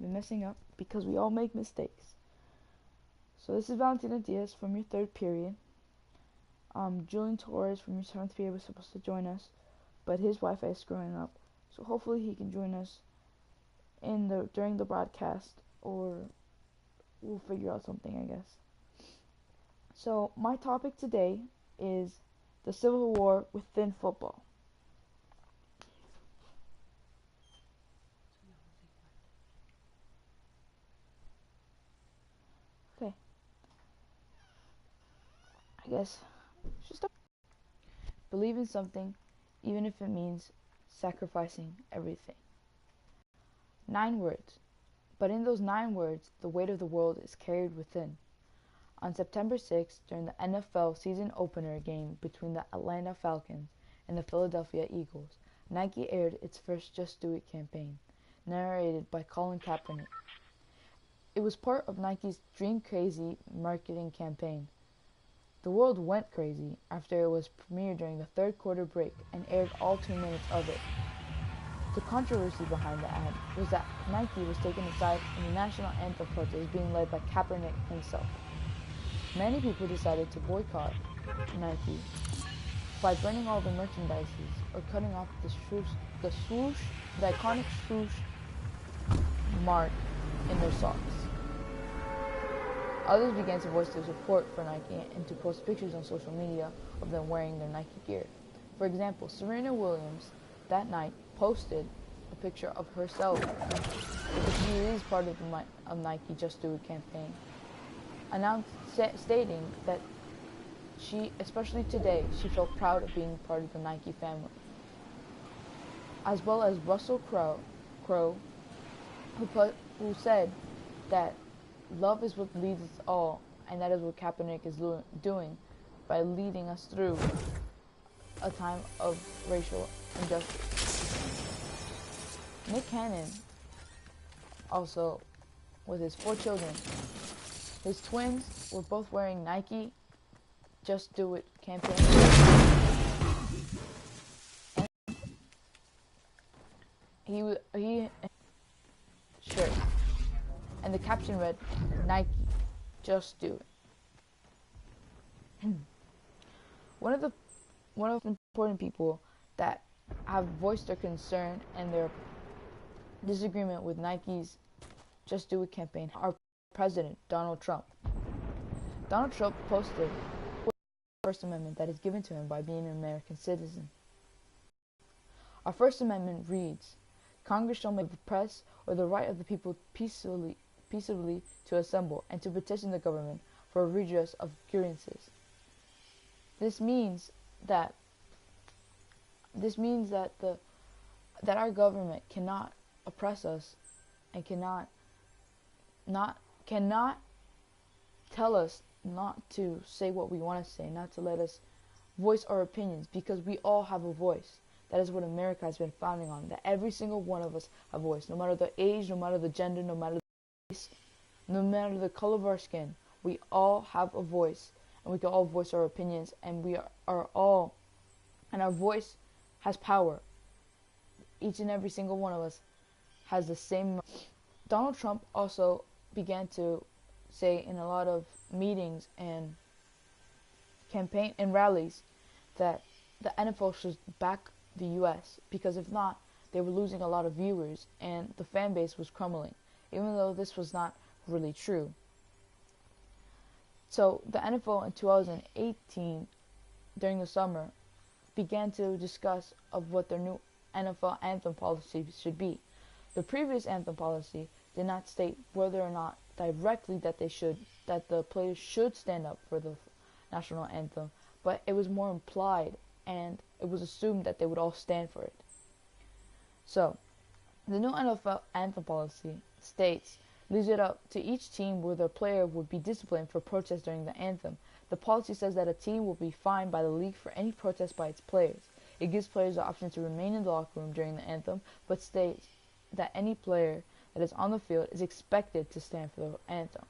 been messing up because we all make mistakes. So this is Valentina Diaz from your third period. Julian Torres from your seventh period was supposed to join us, but his Wi-Fi is screwing up. So hopefully he can join us during the broadcast, or we'll figure out something, I guess. So my topic today is the Civil War within football. Okay, I guess just believe in something, even if it means sacrificing everything. 9 words, but in those 9 words, the weight of the world is carried within. On September 6th, during the NFL season opener game between the Atlanta Falcons and the Philadelphia Eagles, Nike aired its first Just Do It campaign, narrated by Colin Kaepernick. It was part of Nike's Dream Crazy marketing campaign. The world went crazy after it was premiered during the third quarter break and aired all 2 minutes of it. The controversy behind the ad was that Nike was taken aside in the national anthem protest being led by Kaepernick himself. Many people decided to boycott Nike by burning all the merchandise or cutting off the iconic swoosh mark in their socks. Others began to voice their support for Nike and to post pictures on social media of them wearing their Nike gear. For example, Serena Williams that night posted a picture of herself because she is part of the Nike Just Do It campaign, stating that especially today, she felt proud of being part of the Nike family. As well as Russell Crowe, who said that love is what leads us all, and that is what Kaepernick is doing by leading us through a time of racial injustice. Nick Cannon, also with his 4 children, his twins were both wearing Nike Just Do It campaign and he shirt, and the caption read, "Nike Just Do It." One of the important people that have voiced their concern and their disagreement with Nike's Just Do It campaign are President Donald Trump. Donald Trump posted the First Amendment that is given to him by being an American citizen. Our First Amendment reads, "Congress shall make the press or the right of the people peaceably to assemble and to petition the government for a redress of grievances." This means that our government cannot oppress us and cannot tell us not to say what we want to say, not to let us voice our opinions, because we all have a voice. That is what America has been founding on, that every single one of us have a voice, no matter the age, no matter the gender, no matter the race, no matter the color of our skin. We all have a voice, and we can all voice our opinions, and our voice has power. Each and every single one of us has the same. Donald Trump also began to say in a lot of meetings and campaign and rallies that the NFL should back the U.S. because if not, they were losing a lot of viewers and the fan base was crumbling, even though this was not really true. So the NFL in 2018, during the summer, began to discuss of what their new NFL anthem policy should be. The previous anthem policy did not state whether or not directly that the players should stand up for the national anthem, but it was more implied, and it was assumed that they would all stand for it. So, the new NFL anthem policy leaves it up to each team whether a player would be disciplined for protest during the anthem. The policy says that a team will be fined by the league for any protest by its players. It gives players the option to remain in the locker room during the anthem, but states that any player that is on the field is expected to stand for the anthem.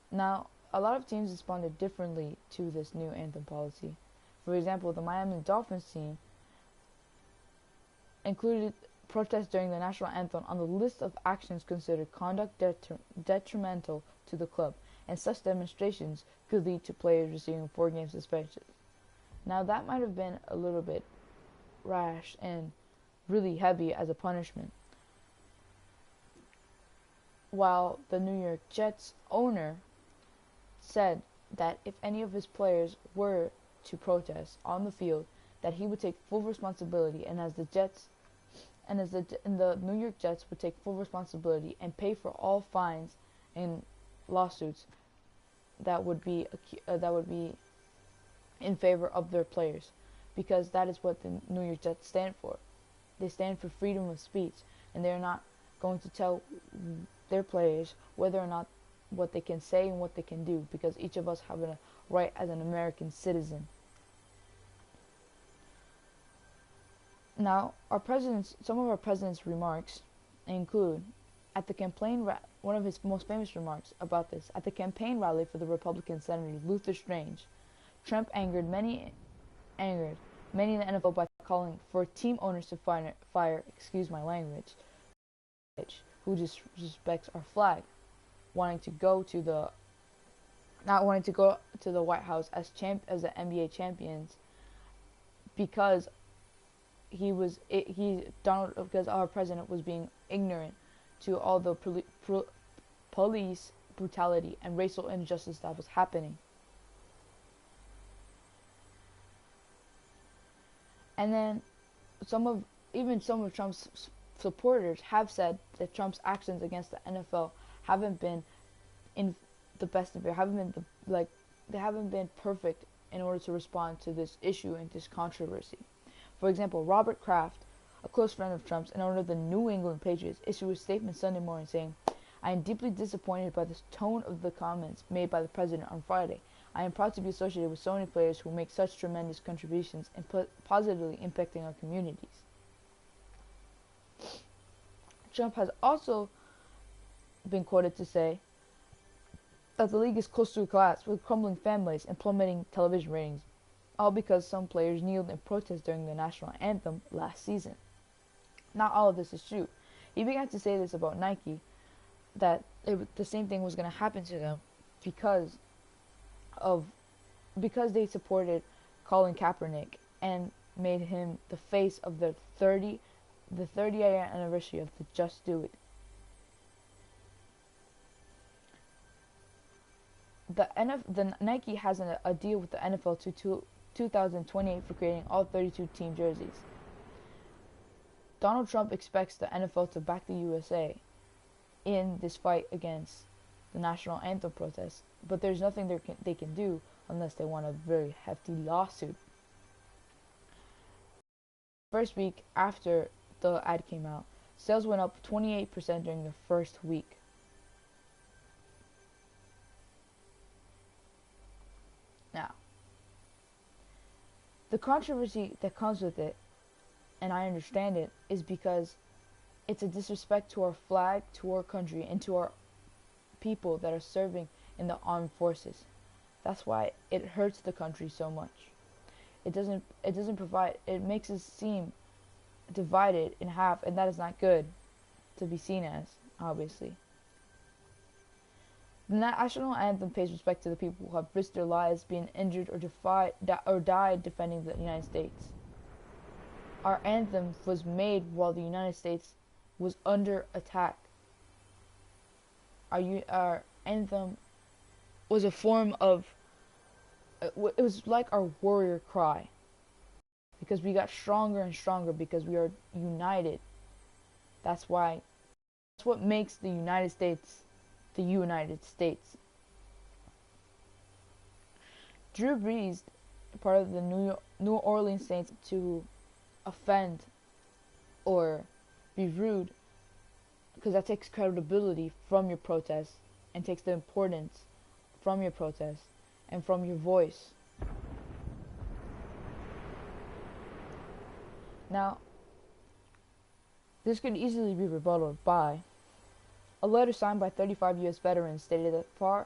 Now, a lot of teams responded differently to this new anthem policy. For example, the Miami Dolphins team included protest during the national anthem on the list of actions considered conduct detrimental to the club, and such demonstrations could lead to players receiving 4-game suspensions. Now that might have been a little bit rash and really heavy as a punishment. While the New York Jets owner said that if any of his players were to protest on the field, that he would take full responsibility, and the New York Jets would take full responsibility and pay for all fines and lawsuits that would be in favor of their players, because that is what the New York Jets stand for. They stand for freedom of speech, and they're not going to tell their players whether or not what they can say and what they can do, because each of us have a right as an American citizen. Now, some of our president's remarks include, one of his most famous remarks about this, at the campaign rally for the Republican Senator Luther Strange, Trump angered many in the NFL by calling for team owners to fire, excuse my language, who disrespects our flag, not wanting to go to the White House as the NBA champions, because because our president was being ignorant to all the police brutality and racial injustice that was happening. And then some of Trump's supporters have said that Trump's actions against the NFL haven't been in the best of it, they haven't been perfect in order to respond to this issue and this controversy. For example, Robert Kraft, a close friend of Trump's and owner of the New England Patriots, issued a statement Sunday morning saying, "I am deeply disappointed by the tone of the comments made by the president on Friday. I am proud to be associated with so many players who make such tremendous contributions and positively impacting our communities." Trump has also been quoted to say that the league is close to a collapse, with crumbling fan base and plummeting television ratings, all because some players kneeled in protest during the national anthem last season. Not all of this is true. He began to say this about Nike, that the same thing was going to happen to them because they supported Colin Kaepernick and made him the face of the 30-year anniversary of the Just Do It. The Nike has a deal with the NFL to 2028 for creating all 32 team jerseys. Donald Trump expects the NFL to back the USA in this fight against the national anthem protest, but there's nothing they can do unless they want a very hefty lawsuit. First week after the ad came out, sales went up 28% during the first week. Now, the controversy that comes with it, and I understand it, is because it's a disrespect to our flag, to our country, and to our people that are serving in the armed forces. That's why it hurts the country so much. It makes us seem divided in half, and that is not good to be seen as, obviously. The national anthem pays respect to the people who have risked their lives, being injured or died defending the United States. Our anthem was made while the United States was under attack. Our anthem was a form of, it was like our warrior cry, because we got stronger and stronger because we are united. That's what makes the United States the United States. Drew Brees, part of the New Orleans Saints, to offend or be rude, because that takes credibility from your protest and takes the importance from your protest and from your voice. Now, this could easily be rebutted by a letter signed by 35 U.S. veterans stated that far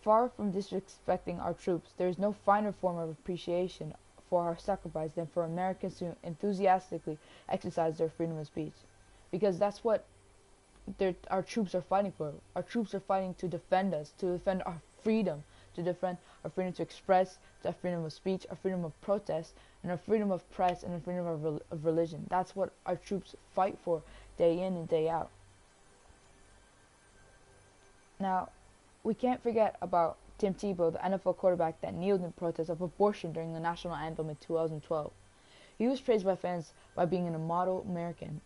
from disrespecting our troops, there is no finer form of appreciation for our sacrifice than for Americans to enthusiastically exercise their freedom of speech. Because that's what our troops are fighting for. Our troops are fighting to defend us, to defend our freedom, to defend our freedom to express, our freedom of speech, our freedom of protest, and our freedom of press, and our freedom of religion. That's what our troops fight for day in and day out. Now, we can't forget about Tim Tebow, the NFL quarterback that kneeled in protest of abortion during the national anthem in 2012. He was praised by fans by being a model American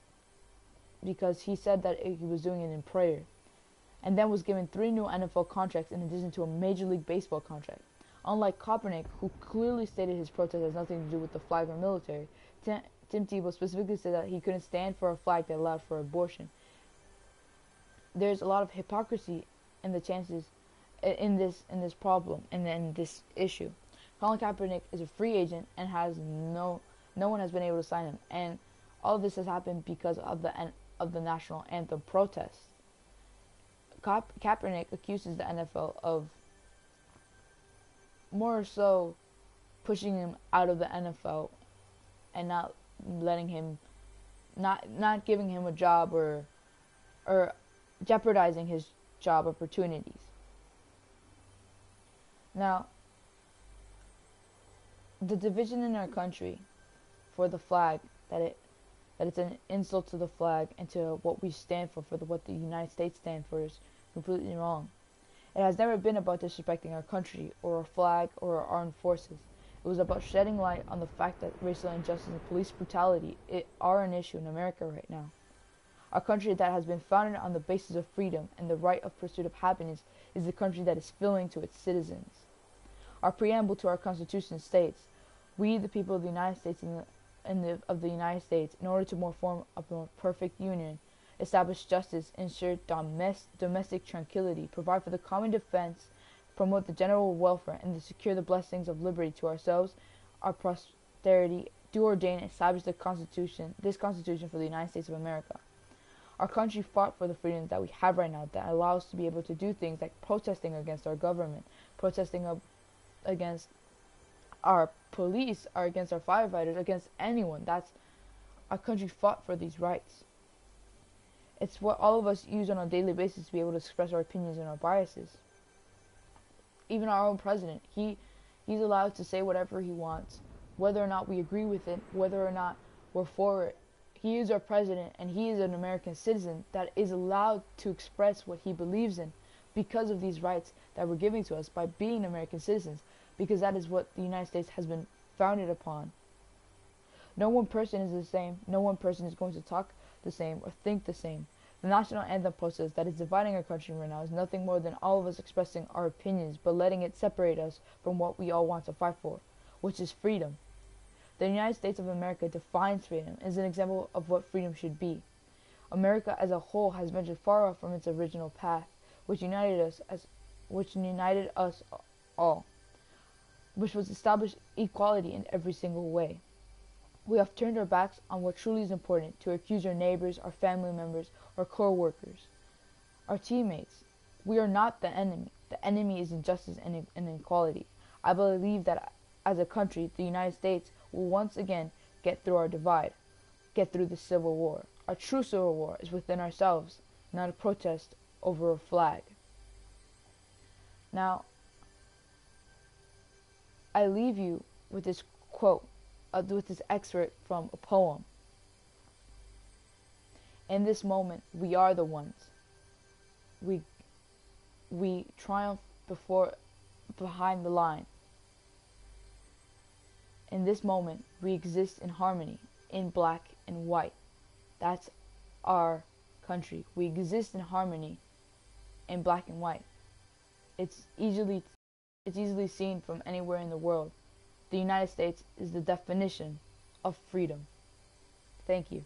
because he said that he was doing it in prayer, and then was given 3 new NFL contracts in addition to a Major League Baseball contract. Unlike Kaepernick, who clearly stated his protest has nothing to do with the flag or military, Tim Tebow specifically said that he couldn't stand for a flag that allowed for abortion. There's a lot of hypocrisy in the chances in this problem and in this issue. Colin Kaepernick is a free agent and has no one has been able to sign him, and all of this has happened because of the national anthem protests. Kaepernick accuses the NFL of more so pushing him out of the NFL and not letting him, not giving him a job or jeopardizing his job opportunities. Now, the division in our country for the flag, that it's an insult to the flag and to what we stand for what the United States stand for, is completely wrong. It has never been about disrespecting our country or our flag or our armed forces. It was about shedding light on the fact that racial injustice and police brutality are an issue in America right now. A country that has been founded on the basis of freedom and the right of pursuit of happiness is the country that is failing to its citizens. Our preamble to our Constitution states, "We, the people of the United States of the United States, in order to form a more perfect union, establish justice, ensure domestic tranquility, provide for the common defense, promote the general welfare, and to secure the blessings of liberty to ourselves, our posterity, do ordain and establish this Constitution for the United States of America." Our country fought for the freedoms that we have right now that allow us to be able to do things like protesting against our government, protesting against our police, or against our firefighters, against anyone. Our country fought for these rights. It's what all of us use on a daily basis to be able to express our opinions and our biases. Even our own president, he's allowed to say whatever he wants, whether or not we agree with it, whether or not we're for it. He is our president, and he is an American citizen that is allowed to express what he believes in because of these rights that were given to us by being American citizens, because that is what the United States has been founded upon. No one person is the same. No one person is going to talk the same or think the same. The national anthem protest that is dividing our country right now is nothing more than all of us expressing our opinions, but letting it separate us from what we all want to fight for, which is freedom. The United States of America defines freedom, is an example of what freedom should be. America as a whole has ventured far off from its original path, which united us all, which was established equality in every single way. We have turned our backs on what truly is important to accuse our neighbors, our family members, our co-workers, our teammates. We are not the enemy. The enemy is injustice and inequality. I believe that as a country, the United States will once again get through our divide, get through the Civil War. Our true Civil War is within ourselves, not a protest over a flag. Now, I leave you with this quote, with this excerpt from a poem. In this moment, we are the ones. We triumph behind the line. In this moment, we exist in harmony, in black and white. That's our country. We exist in harmony, in black and white. It's easily seen from anywhere in the world. The United States is the definition of freedom. Thank you.